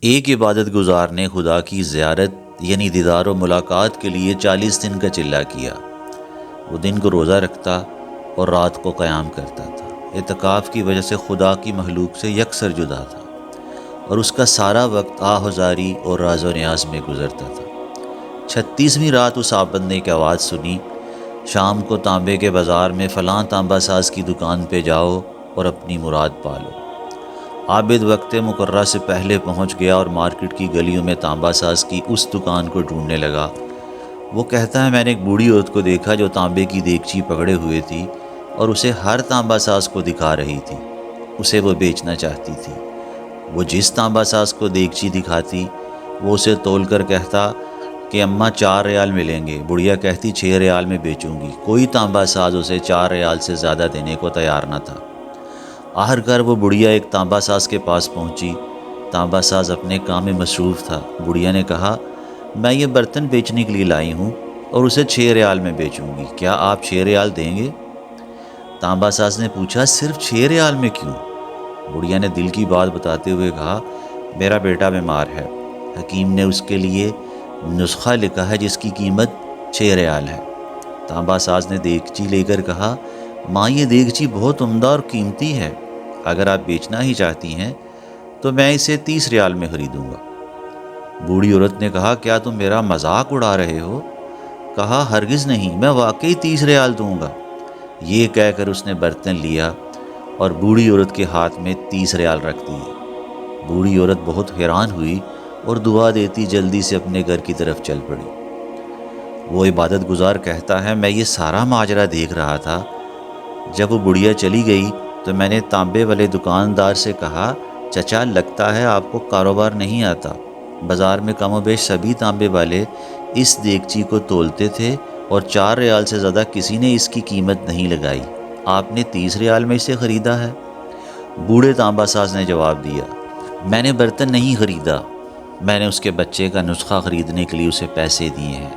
ایک عبادت گزار نے خدا کی زیارت یعنی دیدار و ملاقات کے لیے 40 دن کا چلہ کیا۔ وہ دن کو روزہ رکھتا اور رات کو قیام کرتا تھا۔ اعتکاف کی وجہ سے خدا کی مخلوق سے یکسر جدا تھا اور اس کا سارا وقت آہوزاری اور راز و نیاز میں گزرتا تھا۔ 36ویں رات اس عابد نے ایک آواز سنی، شام کو تانبے کے بازار میں فلاں تانبا ساز کی دکان پہ جاؤ اور اپنی مراد پالو۔ عابد وقت مقررہ سے پہلے پہنچ گیا اور مارکیٹ کی گلیوں میں تانبا ساز کی اس دکان کو ڈھونڈنے لگا۔ وہ کہتا ہے میں نے ایک بوڑھی عورت کو دیکھا جو تانبے کی دیگچی پکڑے ہوئے تھی اور اسے ہر تانبا ساز کو دکھا رہی تھی۔ اسے وہ بیچنا چاہتی تھی۔ وہ جس تانبا ساز کو دیگچی دکھاتی وہ اسے تول کر کہتا کہ اماں 4 ریال ملیں گے۔ بڑھیا کہتی 6 ریال میں بیچوں گی۔ کوئی تانبا ساز اسے 4 ریال سے زیادہ دینے کو تیار نہ تھا۔ آخرکار وہ بڑھیا ایک تانبا ساز کے پاس پہنچی۔ تانبا ساز اپنے کام میں مصروف تھا۔ بڑھیا نے کہا میں یہ برتن بیچنے کے لیے لائی ہوں اور اسے 6 ریال میں بیچوں گی، کیا آپ 6 ریال دیں گے؟ تانبا ساز نے پوچھا صرف 6 ریال میں کیوں؟ بڑھیا نے دل کی بات بتاتے ہوئے کہا میرا بیٹا بیمار ہے، حکیم نے اس کے لیے نسخہ لکھا ہے جس کی قیمت 6 ریال ہے۔ تانبا ساز نے دیگچی لے کر کہا ماں یہ دیگچی بہت عمدہ اور قیمتی ہے، اگر آپ بیچنا ہی چاہتی ہیں تو میں اسے 30 ریال میں خریدوں گا۔ بوڑھی عورت نے کہا کیا تم میرا مذاق اڑا رہے ہو؟ کہا ہرگز نہیں، میں واقعی 30 ریال دوں گا۔ یہ کہہ کر اس نے برتن لیا اور بوڑھی عورت کے ہاتھ میں 30 ریال رکھ دیے۔ بوڑھی عورت بہت حیران ہوئی اور دعا دیتی جلدی سے اپنے گھر کی طرف چل پڑی۔ وہ عبادت گزار کہتا ہے میں یہ سارا ماجرا دیکھ رہا تھا۔ جب وہ بڑھیا چلی گئی تو میں نے تانبے والے دکاندار سے کہا چچا لگتا ہے آپ کو کاروبار نہیں آتا، بازار میں کم و بیش سبھی تانبے والے اس دیگچی کو تولتے تھے اور 4 ریال سے زیادہ کسی نے اس کی قیمت نہیں لگائی، آپ نے 30 ریال میں اسے خریدا ہے؟ بوڑھے تانبا ساز نے جواب دیا میں نے برتن نہیں خریدا، میں نے اس کے بچے کا نسخہ خریدنے کے لیے اسے پیسے دیے ہیں۔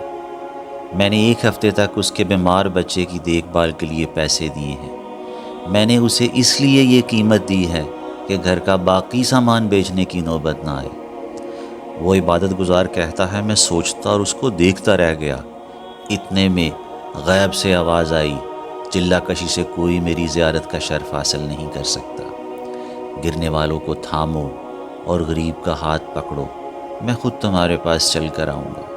میں نے 1 ہفتے تک اس کے بیمار بچے کی دیکھ بھال کے لیے پیسے دیے ہیں۔ میں نے اسے اس لیے یہ قیمت دی ہے کہ گھر کا باقی سامان بیچنے کی نوبت نہ آئے۔ وہ عبادت گزار کہتا ہے میں سوچتا اور اس کو دیکھتا رہ گیا، اتنے میں غیب سے آواز آئی چلہ کشی سے کوئی میری زیارت کا شرف حاصل نہیں کر سکتا، گرنے والوں کو تھامو اور غریب کا ہاتھ پکڑو، میں خود تمہارے پاس چل کر آؤں گا۔